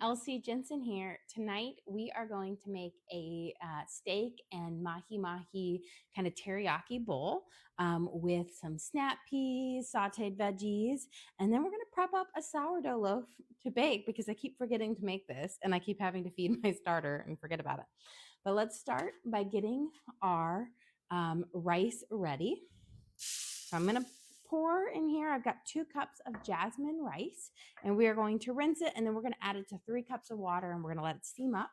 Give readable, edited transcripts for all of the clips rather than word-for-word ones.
Elsie Jensen here. Tonight we are going to make a steak and mahi mahi kind of teriyaki bowl with some snap peas, sauteed veggies, and then we're going to prep up a sourdough loaf to bake because I keep forgetting to make this and I keep having to feed my starter and forget about it. But let's start by getting our rice ready. So I'm going to pour in here. I've got 2 cups of jasmine rice, and we are going to rinse it, and then we're going to add it to 3 cups of water, and we're going to let it steam up.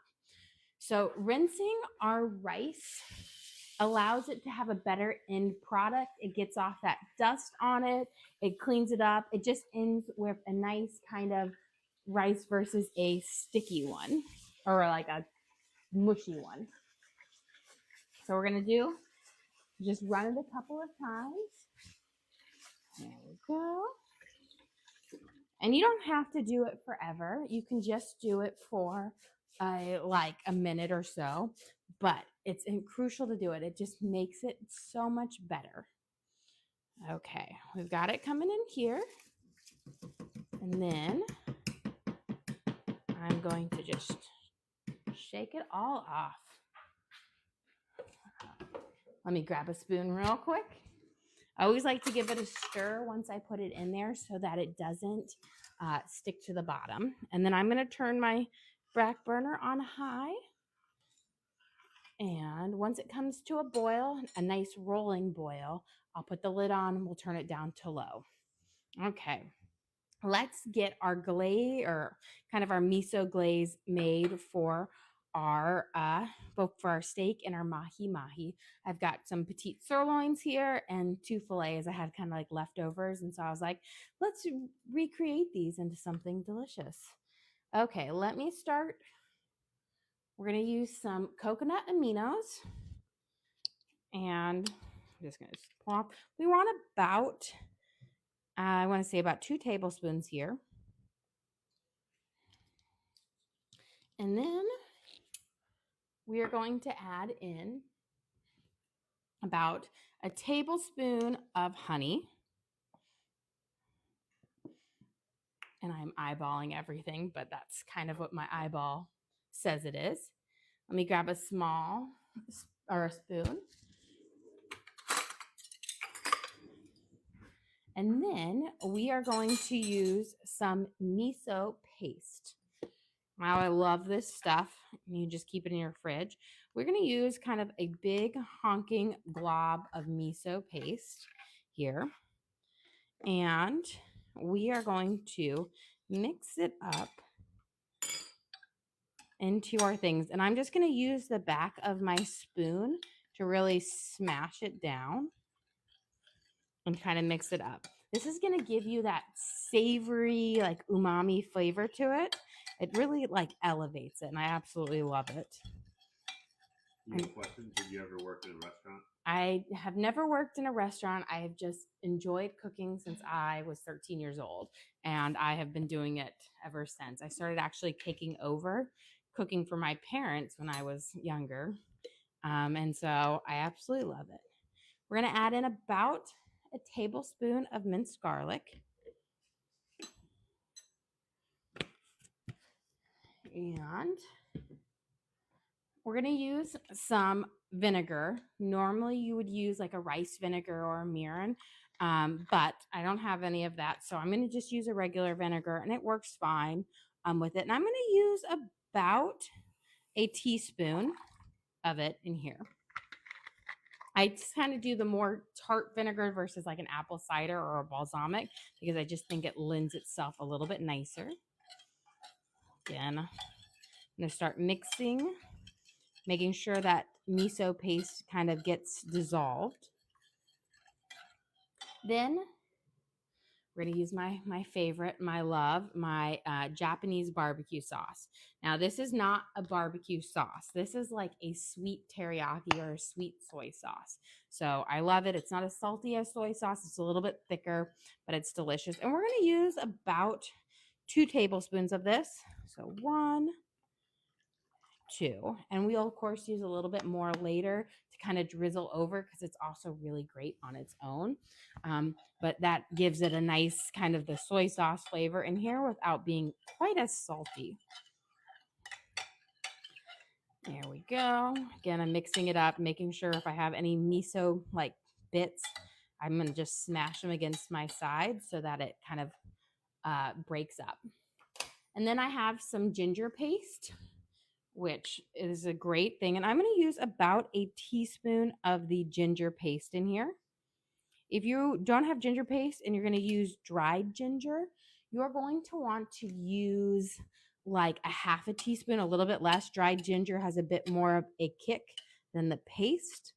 So rinsing our rice allows it to have a better end product. It gets off that dust on it. It cleans it up. It just ends with a nice kind of rice versus a sticky one or like a mushy one. So we're going to do just run it a couple of times. There we go. And you don't have to do it forever. You can just do it for like a minute or so, but it's crucial to do it. It just makes it so much better. Okay, we've got it coming in here. And then I'm going to just shake it all off. Let me grab a spoon real quick. I always like to give it a stir once I put it in there so that it doesn't stick to the bottom. And then I'm going to turn my back burner on high. And once it comes to a boil, a nice rolling boil, I'll put the lid on and we'll turn it down to low. Okay, let's get our glaze or kind of our miso glaze made for our both for our steak and our mahi mahi. I've got some petite sirloins here and 2 fillets. I had kind of like leftovers, and so I was like, let's recreate these into something delicious. Okay, let me start. We're going to use some coconut aminos, and I'm just going to plop. We want about, I want to say about 2 tablespoons here. And then we are going to add in about a tablespoon of honey. And I'm eyeballing everything, but that's kind of what my eyeball says it is. Let me grab a small or a spoon. And then we are going to use some miso paste. Wow, I love this stuff. You just keep it in your fridge. We're going to use kind of a big honking glob of miso paste here. And we are going to mix it up into our things. And I'm just going to use the back of my spoon to really smash it down and kind of mix it up. This is going to give you that savory, like umami flavor to it. It really like elevates it, and I absolutely love it. You have questions? Did you ever work in a restaurant? I have never worked in a restaurant. I have just enjoyed cooking since I was 13 years old, and I have been doing it ever since. I started actually taking over cooking for my parents when I was younger, and so I absolutely love it. We're going to add in about a tablespoon of minced garlic. And we're going to use some vinegar. Normally you would use like a rice vinegar or a mirin, but I don't have any of that. So I'm going to just use a regular vinegar, and it works fine with it. And I'm going to use about a teaspoon of it in here. I just kind of do the more tart vinegar versus like an apple cider or a balsamic because I just think it lends itself a little bit nicer. Again, I'm going to start mixing, making sure that miso paste kind of gets dissolved. Then we're going to use my favorite, my love, my Japanese barbecue sauce. Now, this is not a barbecue sauce. This is like a sweet teriyaki or a sweet soy sauce. So I love it. It's not as salty as soy sauce. It's a little bit thicker, but it's delicious. And we're going to use about 2 tablespoons of this. So 1, 2. And we'll, of course, use a little bit more later to kind of drizzle over because it's also really great on its own. But that gives it a nice kind of the soy sauce flavor in here without being quite as salty. There we go. Again, I'm mixing it up, making sure if I have any miso like bits, I'm going to just smash them against my side so that it kind of breaks up. And then I have some ginger paste, which is a great thing. And I'm going to use about a teaspoon of the ginger paste in here. If you don't have ginger paste and you're going to use dried ginger, you're going to want to use like a half a teaspoon, a little bit less. Dried ginger has a bit more of a kick than the paste.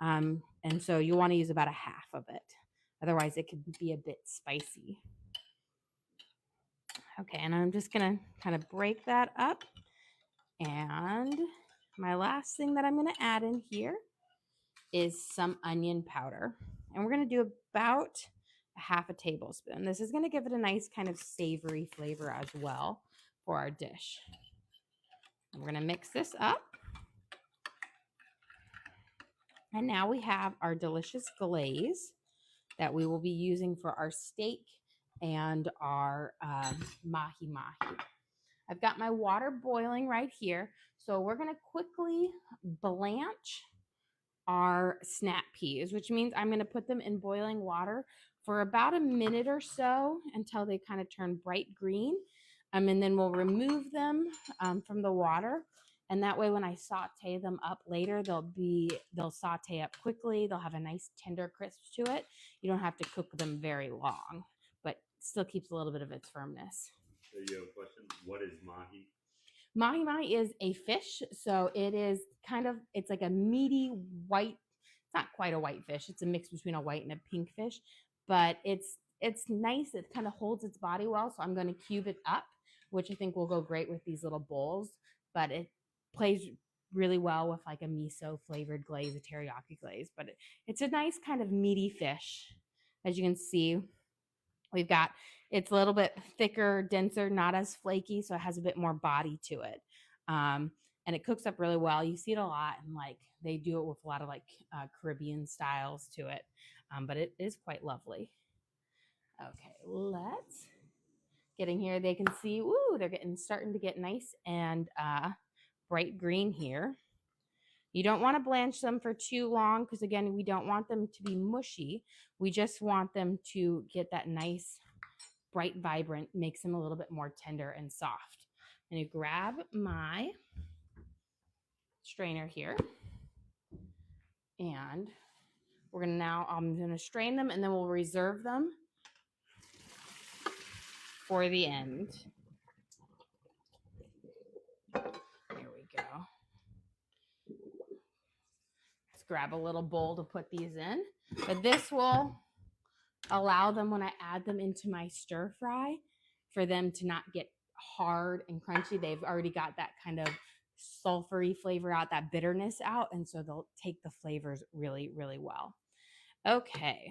And so you want to use about a half of it. Otherwise, it could be a bit spicy. Okay, and I'm just going to kind of break that up. And my last thing that I'm going to add in here is some onion powder. And we're going to do about a half a tablespoon. This is going to give it a nice kind of savory flavor as well for our dish. And we're going to mix this up. And now we have our delicious glaze that we will be using for our steak and our mahi mahi. I've got my water boiling right here. So we're going to quickly blanch our snap peas, which means I'm going to put them in boiling water for about a minute or so until they kind of turn bright green. And then we'll remove them from the water. And that way, when I saute them up later, they'll saute up quickly. They'll have a nice tender crisp to it. You don't have to cook them very long, but still keeps a little bit of its firmness. So you have a question? What is mahi? Mahi Mahi is a fish. So it is it's like a meaty white, it's not quite a white fish. It's a mix between a white and a pink fish, but it's nice. It kind of holds its body well. So I'm going to cube it up, which I think will go great with these little bowls, but it plays really well with like a miso flavored glaze, a teriyaki glaze, but it's a nice kind of meaty fish. As you can see, it's a little bit thicker, denser, not as flaky, so it has a bit more body to it. And it cooks up really well. You see it a lot, and like they do it with a lot of like Caribbean styles to it, but it is quite lovely. Okay, let's get in here. They can see, ooh, they're starting to get nice and bright green here. You don't want to blanch them for too long because, again, we don't want them to be mushy. We just want them to get that nice, bright, vibrant, makes them a little bit more tender and soft. And you grab my strainer here. And I'm going to strain them, and then we'll reserve them for the end. There we go. Let's grab a little bowl to put these in. But this will allow them, when I add them into my stir fry, for them to not get hard and crunchy. They've already got that kind of sulfury flavor out, that bitterness out, and so they'll take the flavors really, really well. Okay,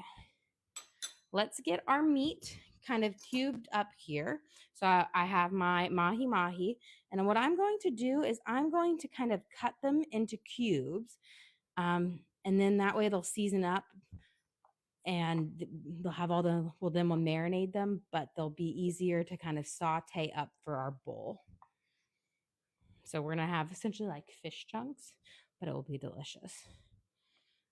let's get our meat kind of cubed up here. So I have my mahi mahi, and what I'm going to do is I'm going to kind of cut them into cubes, and then that way they'll season up, and they'll have then we'll marinate them, but they'll be easier to kind of saute up for our bowl. So we're going to have essentially like fish chunks, but it will be delicious.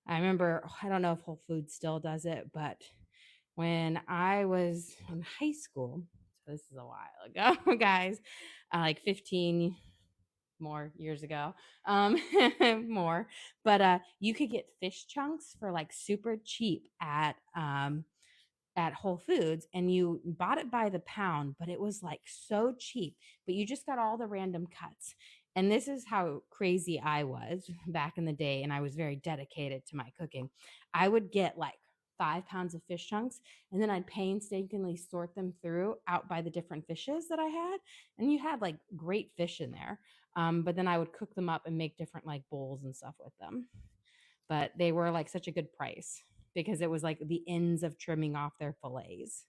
I remember, I don't know if Whole Foods still does it, but when I was in high school, so this is a while ago, guys, like 15 more years ago, more, but you could get fish chunks for like super cheap at Whole Foods, and you bought it by the pound, but it was like so cheap, but you just got all the random cuts. And this is how crazy I was back in the day, and I was very dedicated to my cooking. I would get like 5 pounds of fish chunks, and then I'd painstakingly sort them through out by the different fishes that I had, and you had like great fish in there. But then I would cook them up and make different like bowls and stuff with them. But they were like such a good price because it was like the ends of trimming off their fillets.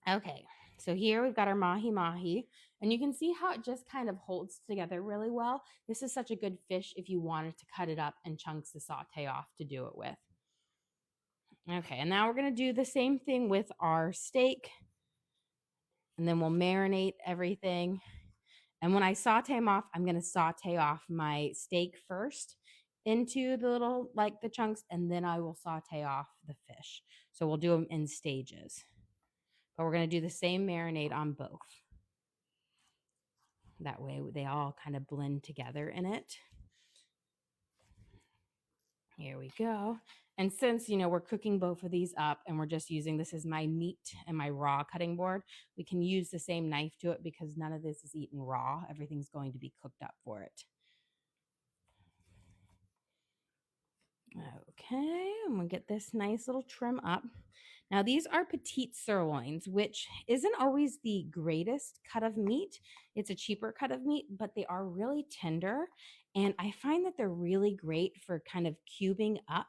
Okay, so here we've got our mahi mahi, and you can see how it just kind of holds together really well. This is such a good fish if you wanted to cut it up in chunks to saute off to do it with. Okay, and now we're going to do the same thing with our steak, and then we'll marinate everything. And when I saute them off, I'm going to saute off my steak first into the little, like the chunks, and then I will saute off the fish. So we'll do them in stages. But we're going to do the same marinade on both. That way they all kind of blend together in it. Here we go. And since, we're cooking both of these up and we're just using, this is my meat and my raw cutting board, we can use the same knife to it because none of this is eaten raw. Everything's going to be cooked up for it. Okay, I'm going to get this nice little trim up. Now, these are petite sirloins, which isn't always the greatest cut of meat. It's a cheaper cut of meat, but they are really tender. And I find that they're really great for kind of cubing up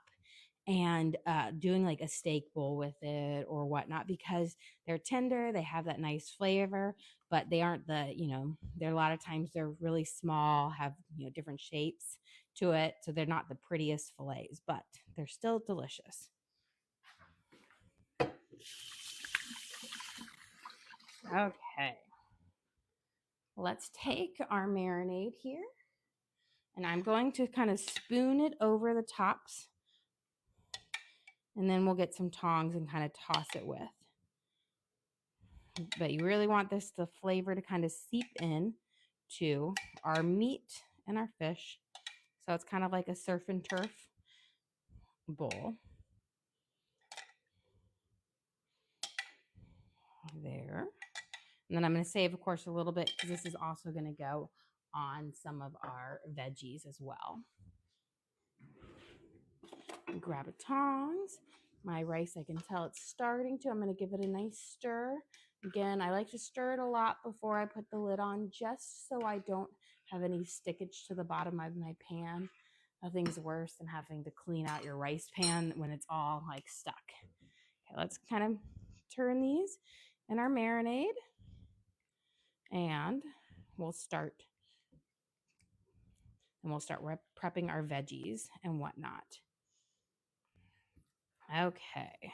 and doing like a steak bowl with it or whatnot because they're tender. They have that nice flavor, but they aren't they're a lot of times they're really small, have, different shapes to it. So they're not the prettiest fillets, but they're still delicious. Okay. Let's take our marinade here. And I'm going to kind of spoon it over the tops. And then we'll get some tongs and kind of toss it with. But you really want the flavor to kind of seep in to our meat and our fish. So it's kind of like a surf and turf bowl. There. And then I'm going to save, of course, a little bit because this is also going to go on some of our veggies as well. Grab a tongs. My rice, I can tell it's starting to. I'm going to give it a nice stir. Again, I like to stir it a lot before I put the lid on just so I don't have any stickage to the bottom of my pan. Nothing's worse than having to clean out your rice pan when it's all like stuck. Okay, let's kind of turn these in our marinade. And we'll start prepping our veggies and whatnot. Okay.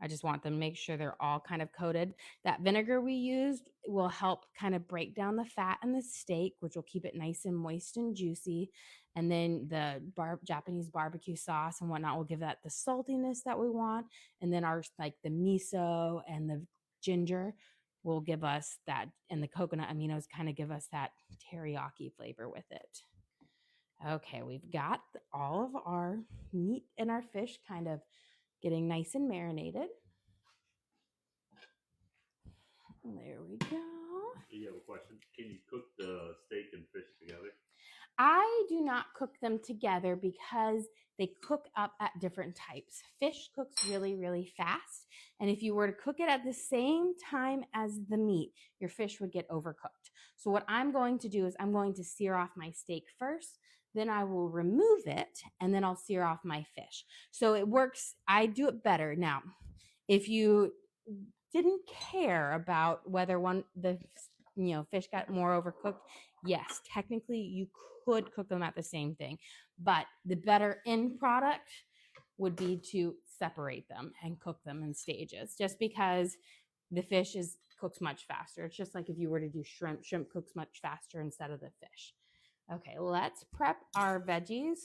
I just want them to make sure they're all kind of coated. That vinegar we used will help kind of break down the fat in the steak, which will keep it nice and moist and juicy. And then the Japanese barbecue sauce and whatnot will give that the saltiness that we want. And then the miso and the ginger will give us that, and the coconut aminos kind of give us that teriyaki flavor with it. Okay, we've got all of our meat and our fish kind of getting nice and marinated. There we go. You have a question? Can you cook the steak and fish together? I do not cook them together because they cook up at different types. Fish cooks really, really fast. And if you were to cook it at the same time as the meat, your fish would get overcooked. So what I'm going to do is I'm going to sear off my steak first. Then I will remove it and then I'll sear off my fish. So it works. I do it better. Now, if you didn't care about whether the fish got more overcooked, yes, technically you could cook them at the same thing, but the better end product would be to separate them and cook them in stages, just because the fish cooks much faster. It's just like if you were to do shrimp. Shrimp cooks much faster instead of the fish. Okay, let's prep our veggies.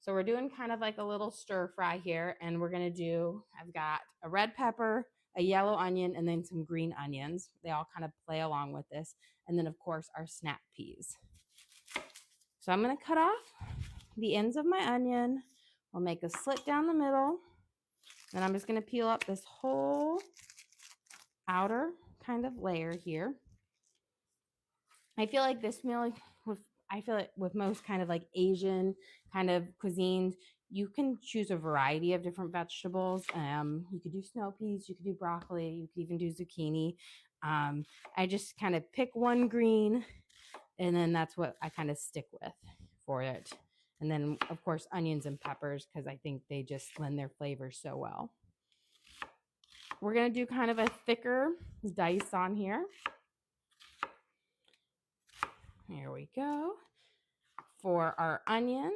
So we're doing kind of like a little stir fry here, and we're going to I've got a red pepper, a yellow onion, and then some green onions. They all kind of play along with this. And then, of course, our snap peas. So I'm going to cut off the ends of my onion. I'll make a slit down the middle. And I'm just going to peel up this whole outer kind of layer here. I feel like this meal, with most kind of like Asian kind of cuisines, you can choose a variety of different vegetables. You could do snow peas, you could do broccoli, you could even do zucchini. I just kind of pick one green, and then that's what I kind of stick with for it. And then, of course, onions and peppers, because I think they just lend their flavor so well. We're going to do kind of a thicker dice on here. Here we go. For our onions,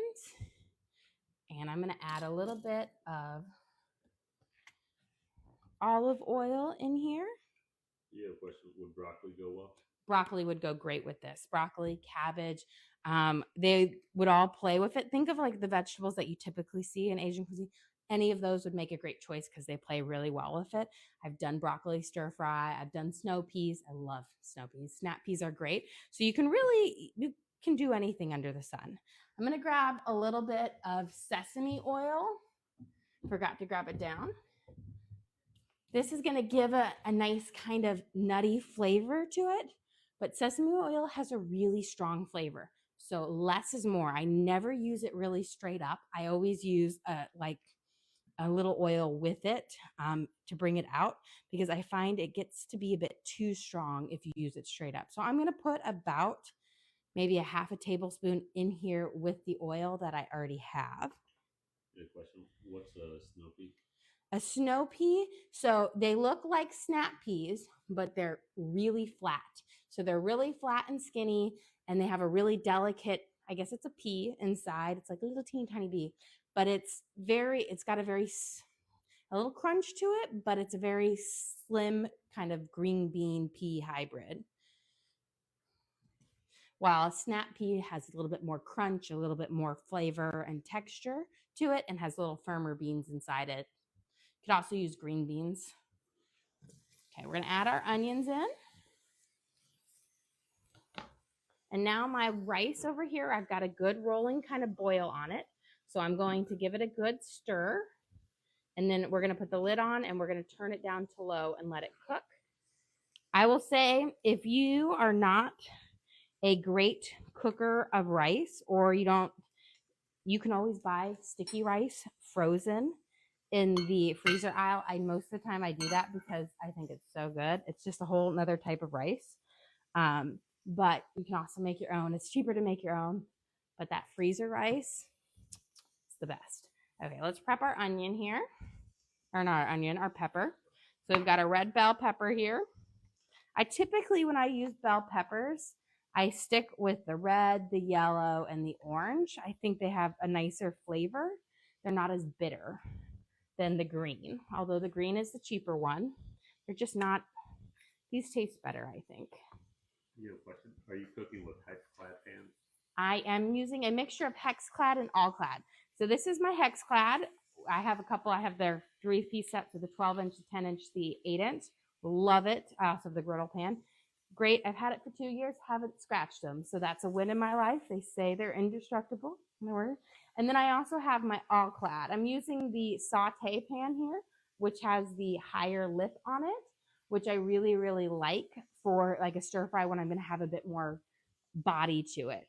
and I'm going to add a little bit of olive oil in here. Yeah, question, would broccoli go well? broccoli would go great with this. Broccoli, cabbage, they would all play with it. Think of like the vegetables that you typically see in Asian cuisine. Any of those would make a great choice because they play really well with it. I've done broccoli stir fry. I've done snow peas. I love snow peas. Snap peas are great. So you can do anything under the sun. I'm going to grab a little bit of sesame oil. Forgot to grab it down. This is going to give a nice kind of nutty flavor to it, but sesame oil has a really strong flavor. So less is more. I never use it really straight up. I always use like a little oil with it to bring it out because I find it gets to be a bit too strong if you use it straight up. So I'm going to put about maybe a half a tablespoon in here with the oil that I already have. Good question. What's a snow pea? A snow pea, so they look like snap peas, but they're really flat. So they're really flat and skinny, and they have a really delicate, I guess it's a pea inside. It's like a little teeny tiny pea, but it's got a little crunch to it, but it's a very slim kind of green bean pea hybrid. While a snap pea has a little bit more crunch, a little bit more flavor and texture to it, and has little firmer beans inside it. You could also use green beans. Okay, we're going to add our onions in. And now my rice over here, I've got a good rolling kind of boil on it. So I'm going to give it a good stir. And then we're going to put the lid on and we're going to turn it down to low and let it cook. I will say if you are not a great cooker of rice, or you can always buy sticky rice frozen in the freezer aisle. Most of the time I do that because I think it's so good. It's just a whole another type of rice. But you can also make your own. It's cheaper to make your own, but that freezer rice is the best. Okay, let's prep our onion here. Or not our onion, our pepper. So we've got a red bell pepper here. I typically, when I use bell peppers, I stick with the red, the yellow, and the orange. I think they have a nicer flavor. They're not as bitter than the green, although the green is the cheaper one. They're just not, these taste better, I think. You have a question? Are you cooking with hex-clad pans? I am using a mixture of hex-clad and all-clad. So this is my hex-clad. I have a couple. I have their 3-piece sets with the 12-inch, the 10-inch, the 8-inch. Love it. I also have the griddle pan. Great. I've had it for 2 years. Haven't scratched them. So that's a win in my life. They say they're indestructible. And then I also have my all-clad. I'm using the saute pan here, which has the higher lip on it, which I really, really like for like a stir fry when I'm going to have a bit more body to it.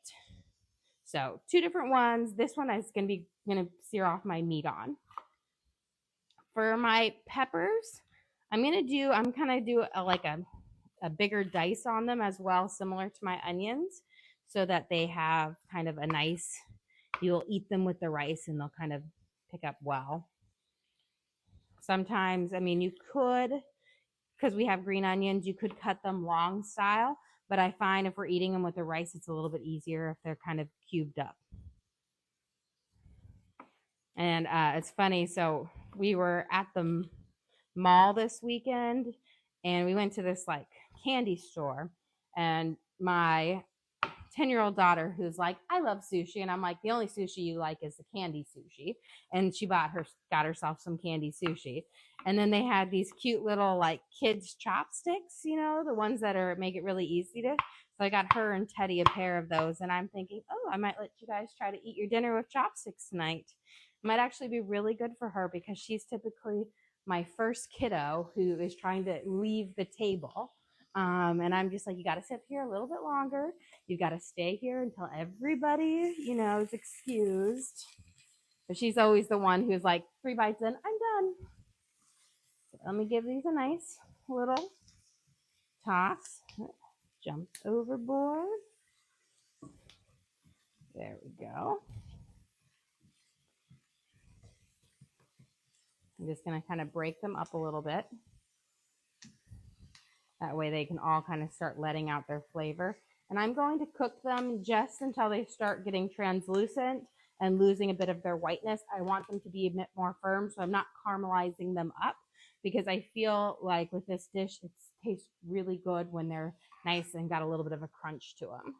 So 2 different ones. This one is going to sear off my meat on. For my peppers, I'm going to do a bigger dice on them as well, similar to my onions, so that they have kind of a nice, you'll eat them with the rice and they'll kind of pick up well. Sometimes, you could, because we have green onions, you could cut them long style, but I find if we're eating them with the rice, it's a little bit easier if they're kind of cubed up. And it's funny, so we were at the mall this weekend, and we went to this like candy store, and my 10-year-old daughter, who's like, I love sushi, and I'm like, the only sushi you like is the candy sushi, and she got herself some candy sushi. And then they had these cute little like kids chopsticks, the ones that make it really easy to. So I got her and Teddy a pair of those, and I'm thinking, oh, I might let you guys try to eat your dinner with chopsticks tonight. It might actually be really good for her because she's typically my first kiddo who is trying to leave the table. And I'm just like, you got to sit here a little bit longer. You got to stay here until everybody, is excused. But she's always the one who's like, 3 bites in, I'm done. So let me give these a nice little toss. Jump overboard. There we go. I'm just going to kind of break them up a little bit. That way they can all kind of start letting out their flavor. And I'm going to cook them just until they start getting translucent and losing a bit of their whiteness. I want them to be a bit more firm, so I'm not caramelizing them up because I feel like with this dish, it's taste really good when they're nice and got a little bit of a crunch to them.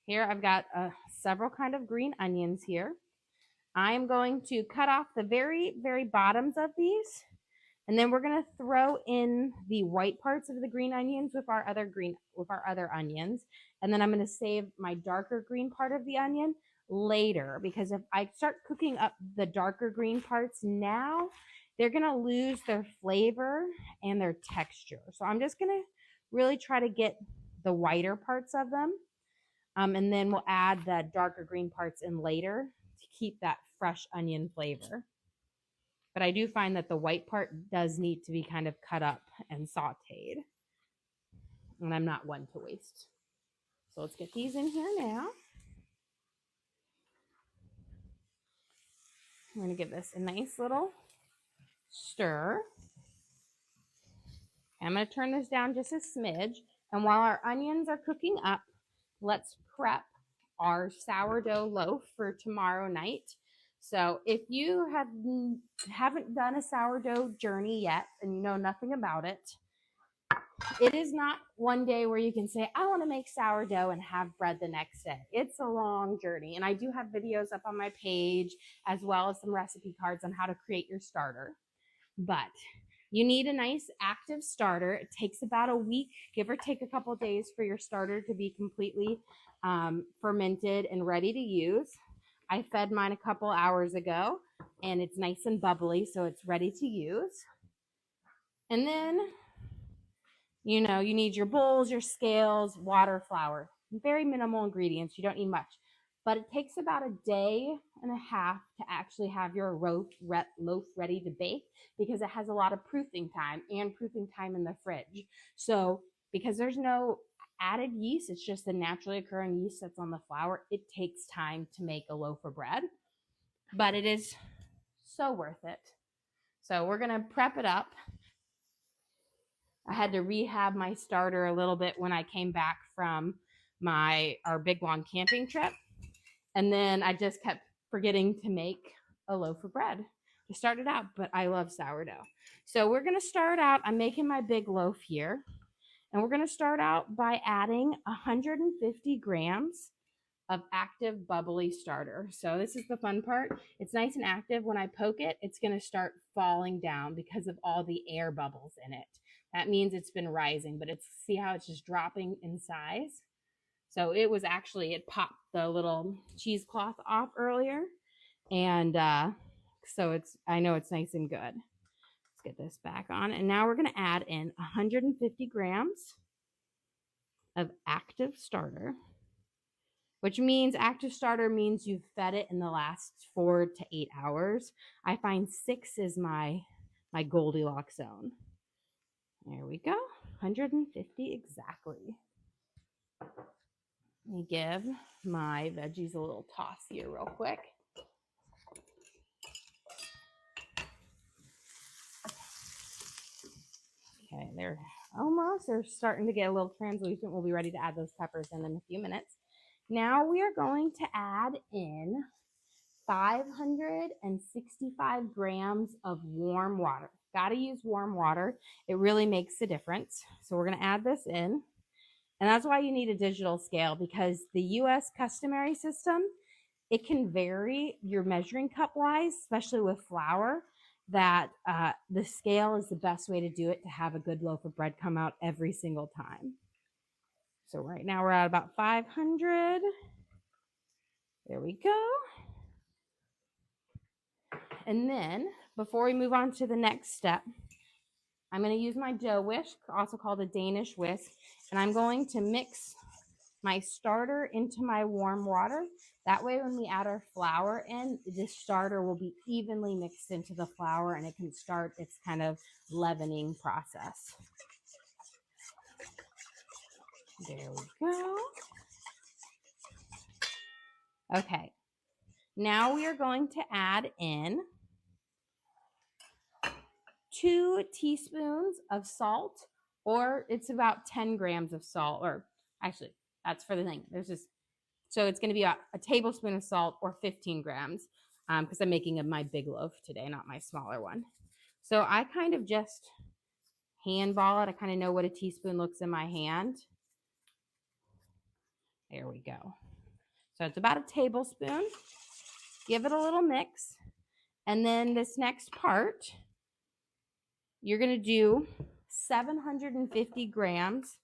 Here I've got several kind of green onions here. I'm going to cut off the very, very bottoms of these, and then we're going to throw in the white parts of the green onions with our other onions. And then I'm going to save my darker green part of the onion later, because if I start cooking up the darker green parts now, they're going to lose their flavor and their texture. So I'm just going to really try to get the whiter parts of them. And then we'll add the darker green parts in later to keep that fresh onion flavor. But I do find that the white part does need to be kind of cut up and sauteed. And I'm not one to waste. So let's get these in here now. I'm going to give this a nice little stir. I'm going to turn this down just a smidge. And while our onions are cooking up, let's prep our sourdough loaf for tomorrow night. So if you haven't done a sourdough journey yet and you know nothing about it, it is not one day where you can say, I want to make sourdough and have bread the next day. It's a long journey. And I do have videos up on my page, as well as some recipe cards on how to create your starter. But you need a nice active starter. It takes about a week, give or take a couple of days, for your starter to be completely fermented and ready to use. I fed mine a couple hours ago, and it's nice and bubbly, so it's ready to use. And then, you need your bowls, your scales, water, flour. Very minimal ingredients. You don't need much. But it takes about a day and a half to actually have your loaf ready to bake, because it has a lot of proofing time and proofing time in the fridge. So because there's no added yeast, it's just the naturally occurring yeast that's on the flour, it takes time to make a loaf of bread. But it is so worth it. So we're going to prep it up. I had to rehab my starter a little bit when I came back from our big long camping trip. And then I just kept forgetting to make a loaf of bread to start it out, but I love sourdough. So we're going to start out, I'm making my big loaf here, and we're going to start out by adding 150 grams of active bubbly starter. So this is the fun part. It's nice and active. When I poke it, it's going to start falling down because of all the air bubbles in it. That means it's been rising, but see how it's just dropping in size? So it popped the little cheesecloth off earlier. And so I know it's nice and good. Let's get this back on. And now we're going to add in 150 grams of active starter, which means active starter means you've fed it in the last 4 to 8 hours. I find 6 is my Goldilocks zone. There we go. 150 exactly. Let me give my veggies a little toss here real quick. Okay, they're starting to get a little translucent. We'll be ready to add those peppers in a few minutes. Now we are going to add in 565 grams of warm water. Got to use warm water. It really makes a difference. So we're going to add this in. And that's why you need a digital scale, because the US customary system, it can vary your measuring cup wise, especially with flour, that the scale is the best way to do it to have a good loaf of bread come out every single time. So right now we're at about 500. There we go. And then before we move on to the next step, I'm going to use my dough whisk, also called a Danish whisk, and I'm going to mix my starter into my warm water. That way when we add our flour in, the starter will be evenly mixed into the flour, and it can start its kind of leavening process. There we go. Okay, now we are going to add in 2 teaspoons of salt, or it's about 10 grams of salt, or actually that's for the thing. So it's going to be about a tablespoon of salt, or 15 grams, because I'm making my big loaf today, not my smaller one. So I kind of just handball it. I kind of know what a teaspoon looks in my hand. There we go. So it's about a tablespoon. Give it a little mix. And then this next part, you're going to do 750 grams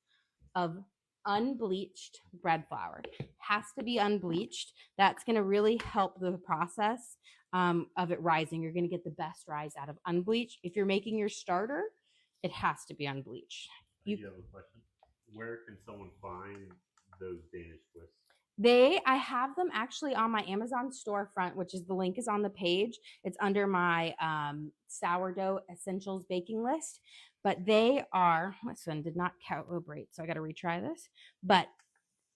of unbleached bread flour. Has to be unbleached. That's going to really help the process of it rising. You're going to get the best rise out of unbleached. If you're making your starter, it has to be unbleached. I do have a question. Where can someone find those Danish twists? I have them actually on my Amazon storefront, which is the link is on the page. It's under my sourdough essentials baking list. But they are, this one did not calibrate, so I got to retry this. But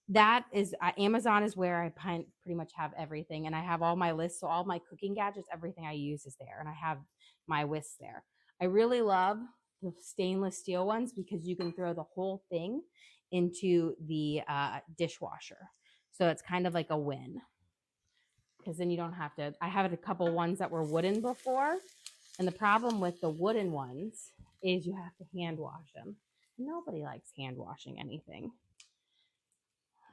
that is Amazon is where I pretty much have everything, and I have all my lists. So all my cooking gadgets, everything I use is there, and I have my whisks there. I really love the stainless steel ones because you can throw the whole thing into the dishwasher. So it's kind of like a win because then you don't have to. I have a couple ones that were wooden before, and the problem with the wooden ones is you have to hand wash them. Nobody likes hand washing anything.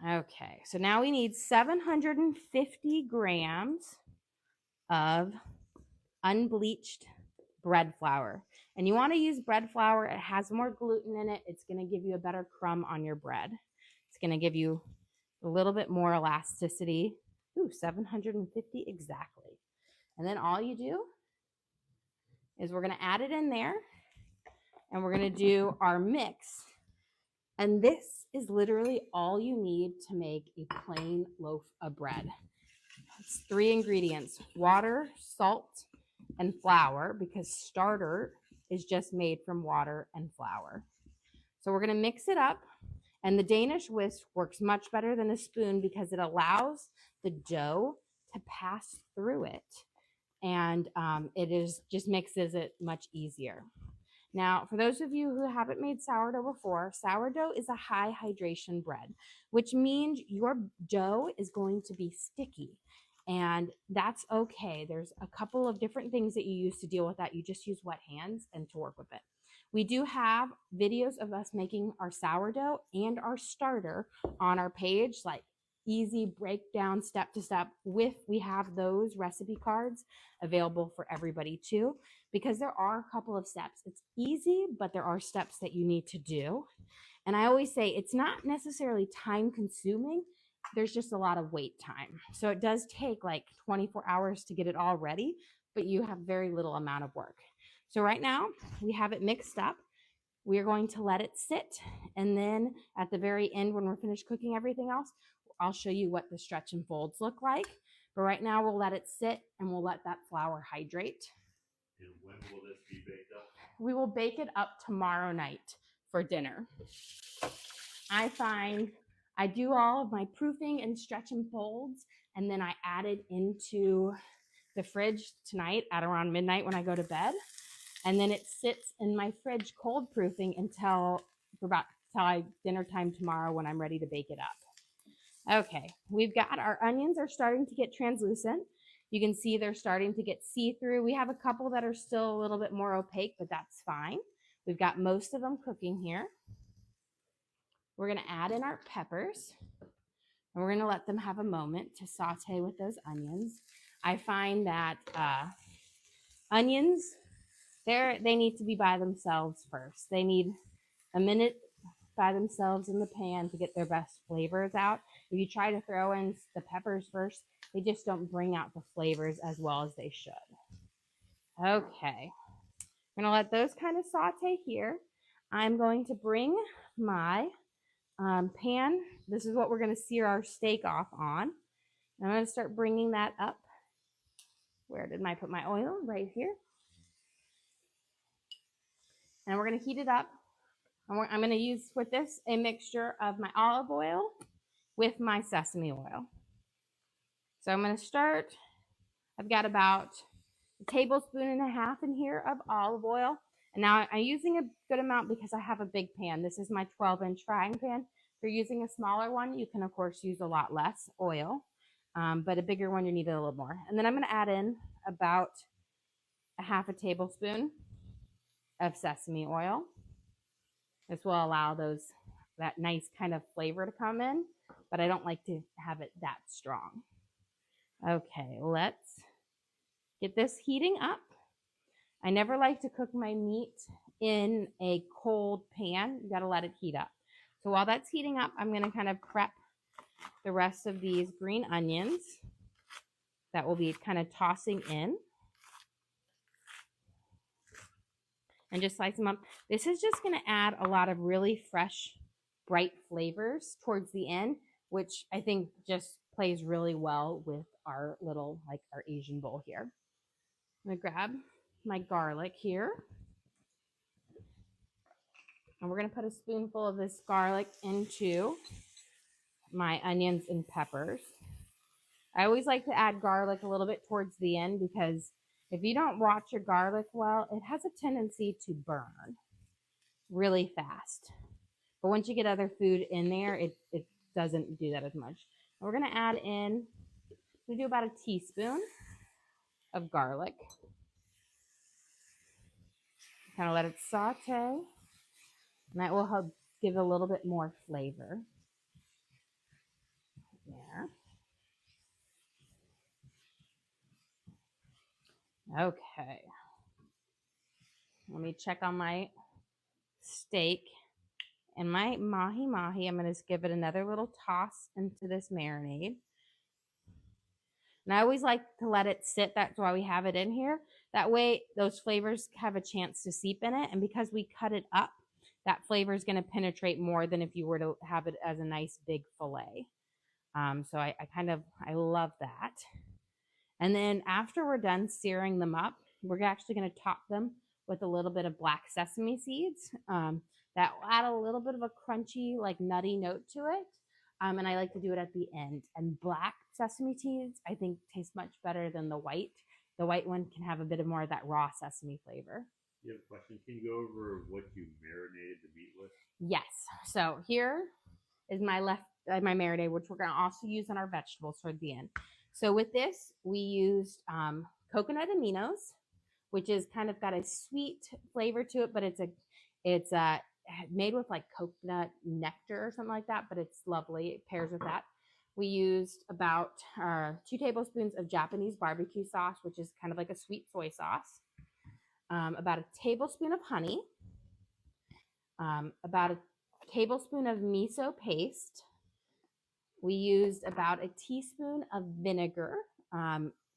Okay, so now we need 750 grams of unbleached bread flour. And you want to use bread flour. It has more gluten in it. It's going to give you a better crumb on your bread. It's going to give you a little bit more elasticity. Ooh, 750 exactly. And then all you do is we're going to add it in there, and we're going to do our mix. And this is literally all you need to make a plain loaf of bread. It's 3 ingredients: water, salt, and flour, because starter is just made from water and flour. So we're going to mix it up. And the Danish whisk works much better than a spoon because it allows the dough to pass through it. And just mixes it much easier. Now, for those of you who haven't made sourdough before, sourdough is a high hydration bread, which means your dough is going to be sticky. And that's okay. There's a couple of different things that you use to deal with that. You just use wet hands and to work with it. We do have videos of us making our sourdough and our starter on our page, like easy breakdown step to step. We have those recipe cards available for everybody too, because there are a couple of steps. It's easy, but there are steps that you need to do. And I always say it's not necessarily time consuming. There's just a lot of wait time. So it does take like 24 hours to get it all ready, but you have very little amount of work. So right now we have it mixed up. We are going to let it sit. And then at the very end, when we're finished cooking everything else, I'll show you what the stretch and folds look like. But right now we'll let it sit and we'll let that flour hydrate. And when will this be baked up? We will bake it up tomorrow night for dinner. I find I do all of my proofing and stretch and folds, and then I add it into the fridge tonight at around midnight when I go to bed. And then it sits in my fridge cold proofing until dinner time tomorrow when I'm ready to bake it up. Okay, we've got our onions are starting to get translucent. You can see they're starting to get see-through. We have a couple that are still a little bit more opaque, but that's fine. We've got most of them cooking here. We're going to add in our peppers, and we're going to let them have a moment to saute with those onions. I find that onions, they need to be by themselves first. They need a minute by themselves in the pan to get their best flavors out. If you try to throw in the peppers first, they just don't bring out the flavors as well as they should. Okay, I'm gonna let those kind of saute here. I'm going to bring my pan. This is what we're gonna sear our steak off on. I'm gonna start bringing that up. Where did I put my oil? Right here. And we're gonna heat it up. I'm going to use with this a mixture of my olive oil with my sesame oil. So I'm going to start. I've got about a tablespoon and a half in here of olive oil. And now I'm using a good amount because I have a big pan. This is my 12-inch frying pan. If you're using a smaller one, you can, of course, use a lot less oil. But a bigger one, you need a little more. And then I'm going to add in about a half a tablespoon of sesame oil. This will allow that nice kind of flavor to come in, but I don't like to have it that strong. Okay, let's get this heating up. I never like to cook my meat in a cold pan. You got to let it heat up. So while that's heating up, I'm going to kind of prep the rest of these green onions that will be kind of tossing in. And just slice them up. This is just going to add a lot of really fresh, bright flavors towards the end, which I think just plays really well with our little, like our Asian bowl here. I'm going to grab my garlic here. And we're going to put a spoonful of this garlic into my onions and peppers. I always like to add garlic a little bit towards the end because if you don't watch your garlic well, it has a tendency to burn really fast. But once you get other food in there, it doesn't do that as much. We're going to add in, we do about a teaspoon of garlic. Kind of let it saute. And that will help give a little bit more flavor. There. Okay. Let me check on my steak and my Mahi Mahi. I'm going to give it another little toss into this marinade. And I always like to let it sit. That's why we have it in here. That way those flavors have a chance to seep in it. And because we cut it up, that flavor is going to penetrate more than if you were to have it as a nice big fillet. So I love that. And then after we're done searing them up, we're actually going to top them with a little bit of black sesame seeds. That will add a little bit of a crunchy, like nutty note to it. And I like to do it at the end. And black sesame seeds, I think, taste much better than the white. The white one can have a bit of more of that raw sesame flavor. You have a question? Can you go over what you marinated the meat with? Yes. So here is my marinade, which we're going to also use on our vegetables toward the end. So with this, we used coconut aminos, which is kind of got a sweet flavor to it, but it's made with like coconut nectar or something like that, but it's lovely. It pairs with that. We used about 2 tablespoons of Japanese barbecue sauce, which is kind of like a sweet soy sauce. About a tablespoon of honey. About a tablespoon of miso paste. We used about a teaspoon of vinegar.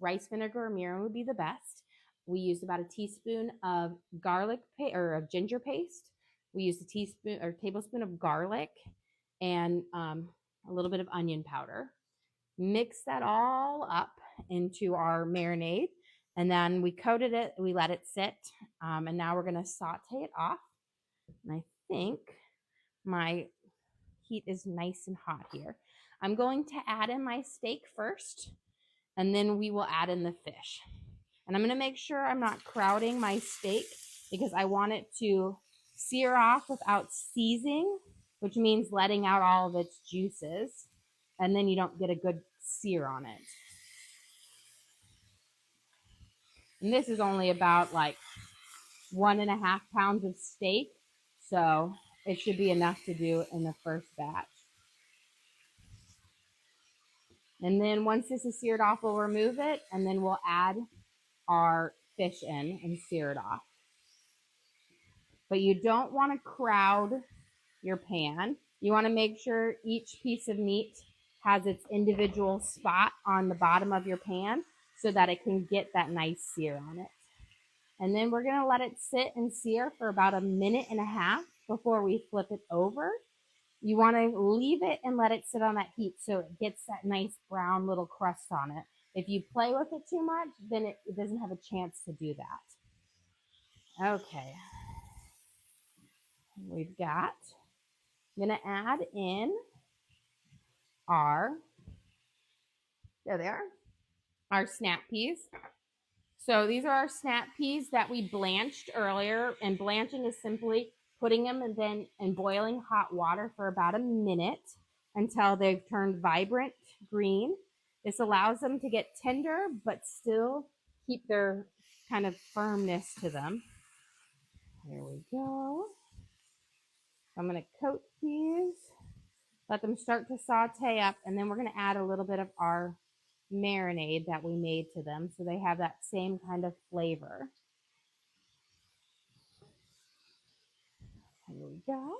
Rice vinegar or mirin would be the best. We used about a teaspoon of of ginger paste. We used a tablespoon of garlic and a little bit of onion powder. Mix that all up into our marinade, and then we coated it. We let it sit, and now we're going to saute it off. And I think my heat is nice and hot here. I'm going to add in my steak first, and then we will add in the fish. And I'm going to make sure I'm not crowding my steak because I want it to sear off without seizing, which means letting out all of its juices, and then you don't get a good sear on it. And this is only about like 1.5 pounds of steak, so it should be enough to do in the first batch. And then once this is seared off, we'll remove it, and then we'll add our fish in and sear it off. But you don't want to crowd your pan. You want to make sure each piece of meat has its individual spot on the bottom of your pan so that it can get that nice sear on it. And then we're going to let it sit and sear for about 1.5 minutes before we flip it over. You want to leave it and let it sit on that heat so it gets that nice brown little crust on it. If you play with it too much, then it doesn't have a chance to do that. Okay. I'm going to add in our snap peas. So these are our snap peas that we blanched earlier, and blanching is simply putting them in boiling hot water for about 1 minute until they've turned vibrant green. This allows them to get tender, but still keep their kind of firmness to them. There we go. I'm going to coat these, let them start to saute up, and then we're going to add a little bit of our marinade that we made to them so they have that same kind of flavor. Here we go.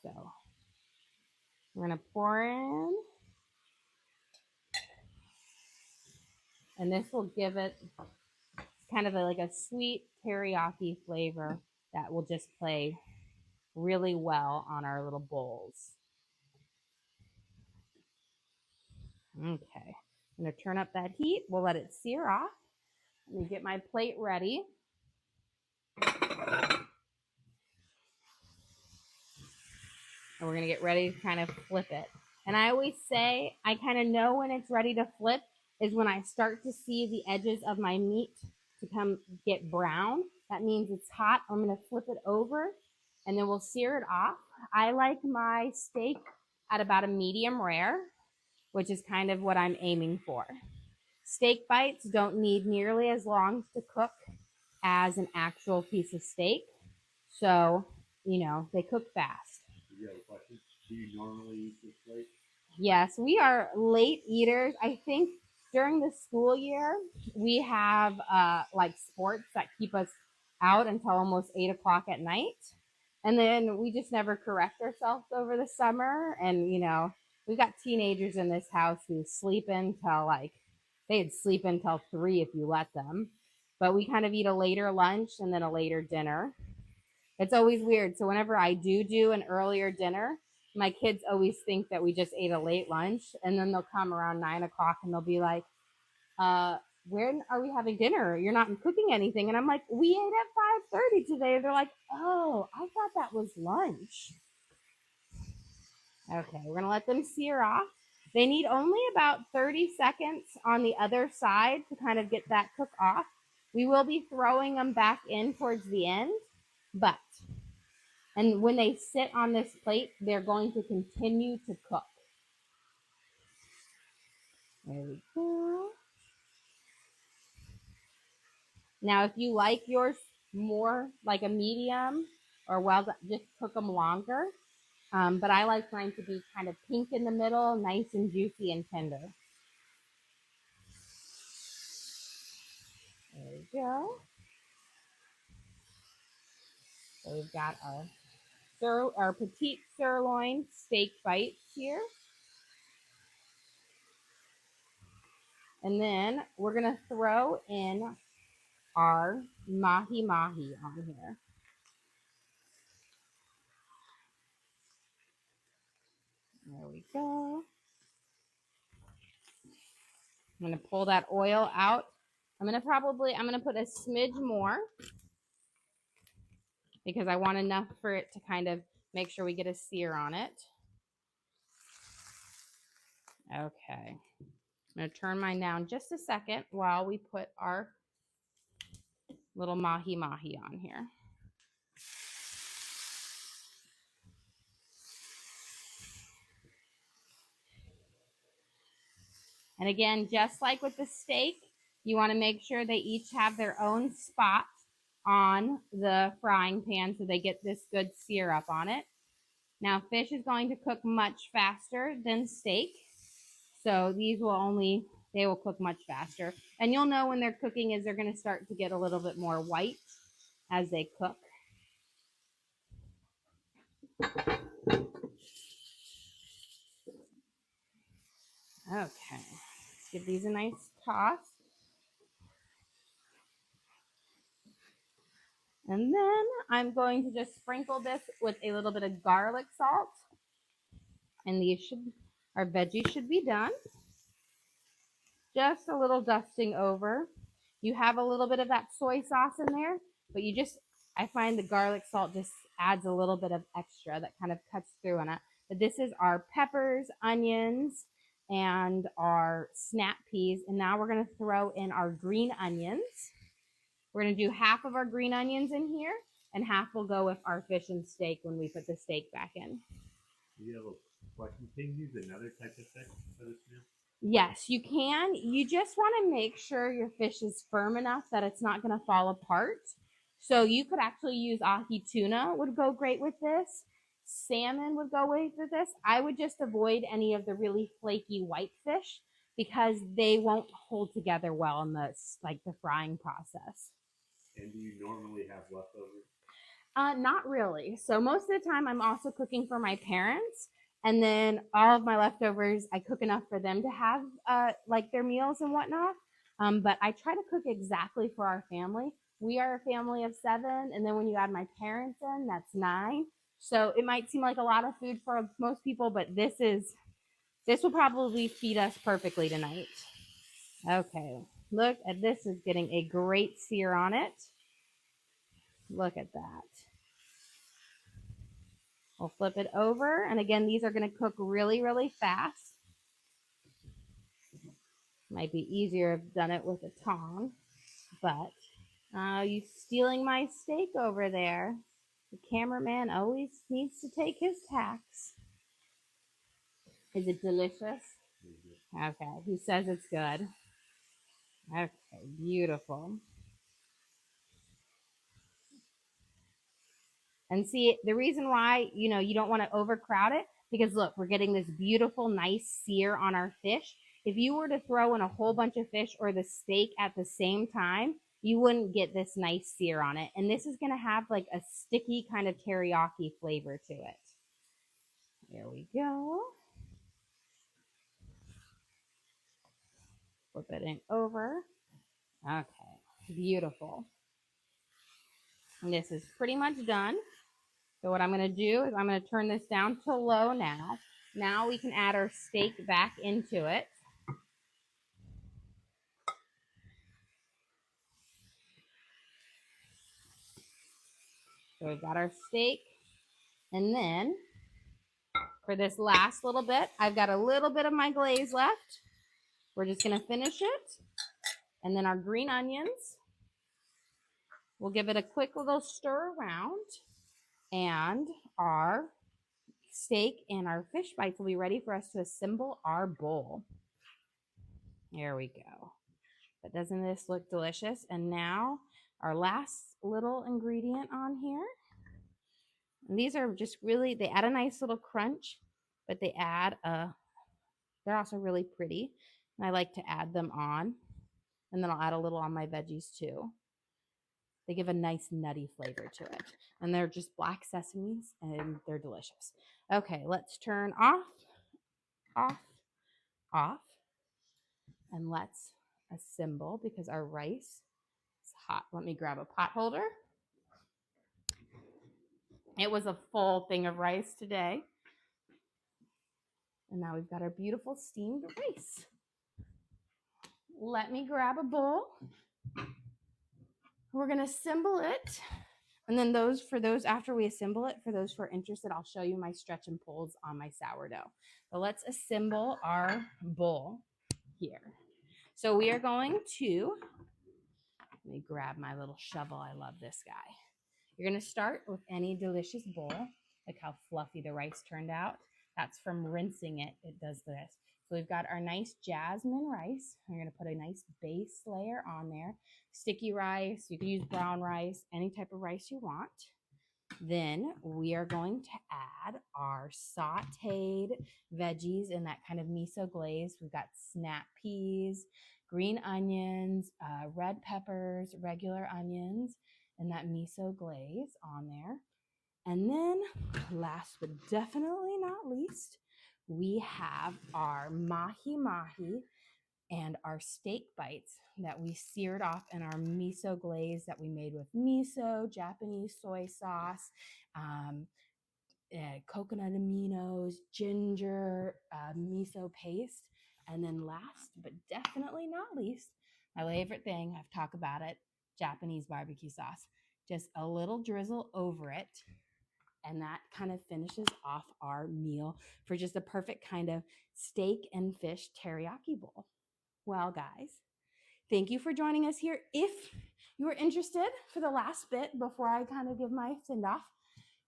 So we're going to pour in, and this will give it kind of like a sweet teriyaki flavor that will just play really well on our little bowls. Okay, I'm going to turn up that heat. We'll let it sear off. Let me get my plate ready. And we're going to get ready to kind of flip it. And I always say I kind of know when it's ready to flip is when I start to see the edges of my meat to get brown. That means it's hot. I'm going to flip it over and then we'll sear it off. I like my steak at about a medium rare, which is kind of what I'm aiming for. Steak bites don't need nearly as long to cook as an actual piece of steak. So, they cook fast. Do you have a question? Do you normally eat this late? Yes, we are late eaters. I think during the school year, we have like sports that keep us out until almost 8 o'clock at night. And then we just never correct ourselves over the summer. And, we've got teenagers in this house who sleep until they'd sleep until 3 if you let them. But we kind of eat a later lunch and then a later dinner. It's always weird. So whenever I do an earlier dinner, my kids always think that we just ate a late lunch, and then they'll come around 9 o'clock and they'll be like, when are we having dinner? You're not cooking anything. And I'm like, we ate at 5:30 today. They're like, oh, I thought that was lunch. Okay, we're going to let them sear off. They need only about 30 seconds on the other side to kind of get that cook off. We will be throwing them back in towards the end, and when they sit on this plate, they're going to continue to cook. There we go. Now, if you like yours more like a medium or well, just cook them longer. But I like mine to be kind of pink in the middle, nice and juicy and tender. There we go. So we've got our Petite sirloin steak bites here. And then we're going to throw in our Mahi Mahi on here. There we go. I'm going to pull that oil out. I'm going to put a smidge more because I want enough for it to kind of make sure we get a sear on it. Okay. I'm going to turn mine down just a second while we put our little Mahi Mahi on here. And again, just like with the steak, you want to make sure they each have their own spot on the frying pan so they get this good sear up on it. Now, fish is going to cook much faster than steak. So they will cook much faster. And you'll know when they're cooking is they're going to start to get a little bit more white as they cook. Okay, let's give these a nice toss. And then I'm going to just sprinkle this with a little bit of garlic salt. And our veggies should be done. Just a little dusting over. You have a little bit of that soy sauce in there, but I find the garlic salt just adds a little bit of extra that kind of cuts through on it. But this is our peppers, onions, and our snap peas. And now we're going to throw in our green onions. We're going to do half of our green onions in here, and half will go with our fish and steak when we put the steak back in. Do you have a question? Can you use another type of fish for this meal? Yes, you can. You just want to make sure your fish is firm enough that it's not going to fall apart. So you could actually use ahi tuna would go great with this. Salmon would go great with this. I would just avoid any of the really flaky white fish because they won't hold together well in the frying process. And do you normally have leftovers? Not really. So most of the time, I'm also cooking for my parents, and then all of my leftovers, I cook enough for them to have like their meals and whatnot. But I try to cook exactly for our family. We are a family of 7, and then when you add my parents in, that's 9. So it might seem like a lot of food for most people, but this will probably feed us perfectly tonight. Okay, look at this is getting a great sear on it. Look at that. We'll flip it over. And again, these are going to cook really, really fast. Might be easier if I've done it with a tong, but you stealing my steak over there. The cameraman always needs to take his tax. Is it delicious? Okay, he says it's good. Okay, beautiful. And see, the reason why, you don't want to overcrowd it, because look, we're getting this beautiful, nice sear on our fish. If you were to throw in a whole bunch of fish or the steak at the same time, you wouldn't get this nice sear on it. And this is going to have like a sticky kind of teriyaki flavor to it. There we go. Flip it over. Okay, beautiful. And this is pretty much done. So what I'm going to do is I'm going to turn this down to low now. Now we can add our steak back into it. So we've got our steak. And then for this last little bit, I've got a little bit of my glaze left. We're just going to finish it. And then our green onions. We'll give it a quick little stir around. And our steak and our fish bites will be ready for us to assemble our bowl. There we go. But doesn't this look delicious? And now our last little ingredient on here. And these are just really, they add a nice little crunch, but they're also really pretty. And I like to add them on. And then I'll add a little on my veggies too. They give a nice nutty flavor to it. And they're just black sesames and they're delicious. Okay, let's turn off. And let's assemble because our rice is hot. Let me grab a pot holder. It was a full thing of rice today. And now we've got our beautiful steamed rice. Let me grab a bowl. We're going to assemble it. And then after we assemble it, for those who are interested, I'll show you my stretch and pulls on my sourdough. But let's assemble our bowl here. So we are going to, let me grab my little shovel. I love this guy. You're going to start with any delicious bowl. Look how fluffy the rice turned out. That's from rinsing it. It does this. So we've got our nice jasmine rice. We're going to put a nice base layer on there. Sticky rice. You can use brown rice, any type of rice you want. Then we are going to add our sauteed veggies in that kind of miso glaze. We've got snap peas, green onions, red peppers, regular onions, and that miso glaze on there. And then last but definitely not least, we have our mahi mahi and our steak bites that we seared off in our miso glaze that we made with miso, Japanese soy sauce, coconut aminos, ginger, miso paste. And then last but definitely not least, my favorite thing, I've talked about it, Japanese barbecue sauce. Just a little drizzle over it. And that kind of finishes off our meal for just a perfect kind of steak and fish teriyaki bowl. Well, guys, thank you for joining us here. If you are interested for the last bit before I kind of give my send off,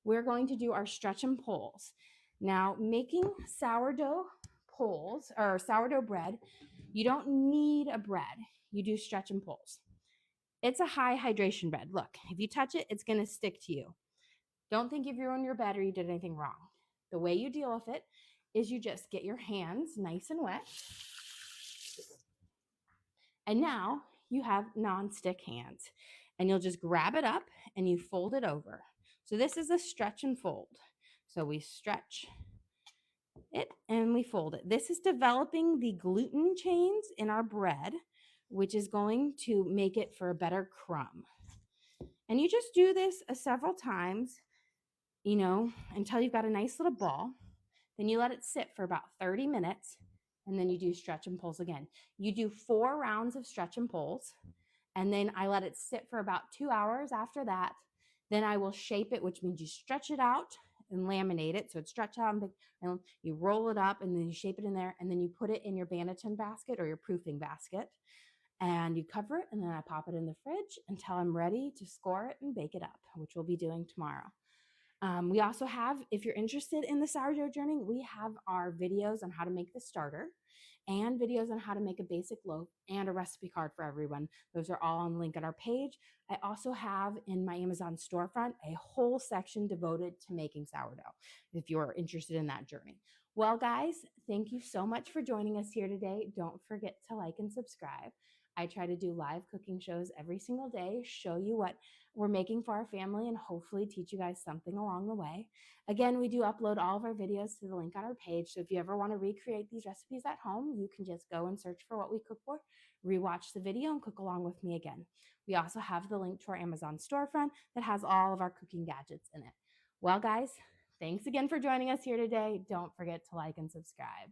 we're going to do our stretch and pulls. Now, making sourdough pulls or sourdough bread, you don't need a bread. You do stretch and pulls. It's a high hydration bread. Look, if you touch it, it's going to stick to you. Don't think you've ruined your bed or you did anything wrong. The way you deal with it is you just get your hands nice and wet. And now you have non-stick hands. And you'll just grab it up and you fold it over. So this is a stretch and fold. So we stretch it and we fold it. This is developing the gluten chains in our bread, which is going to make it for a better crumb. And you just do this several times, until you've got a nice little ball. Then you let it sit for about 30 minutes, and then you do stretch and pulls again. You do 4 rounds of stretch and pulls, and then I let it sit for about 2 hours after that. Then I will shape it, which means you stretch it out and laminate it. So it's stretched out and you roll it up and then you shape it in there, and then you put it in your Banneton basket or your proofing basket, and you cover it, and then I pop it in the fridge until I'm ready to score it and bake it up, which we'll be doing tomorrow. We also have, if you're interested in the sourdough journey, we have our videos on how to make the starter and videos on how to make a basic loaf and a recipe card for everyone. Those are all on the link on our page. I also have in my Amazon storefront a whole section devoted to making sourdough if you're interested in that journey. Well, guys, thank you so much for joining us here today. Don't forget to like and subscribe. I try to do live cooking shows every single day, show you what we're making for our family, and hopefully teach you guys something along the way. Again, we do upload all of our videos to the link on our page. So if you ever want to recreate these recipes at home, you can just go and search for what we cook for, rewatch the video, and cook along with me again. We also have the link to our Amazon storefront that has all of our cooking gadgets in it. Well, guys, thanks again for joining us here today. Don't forget to like and subscribe.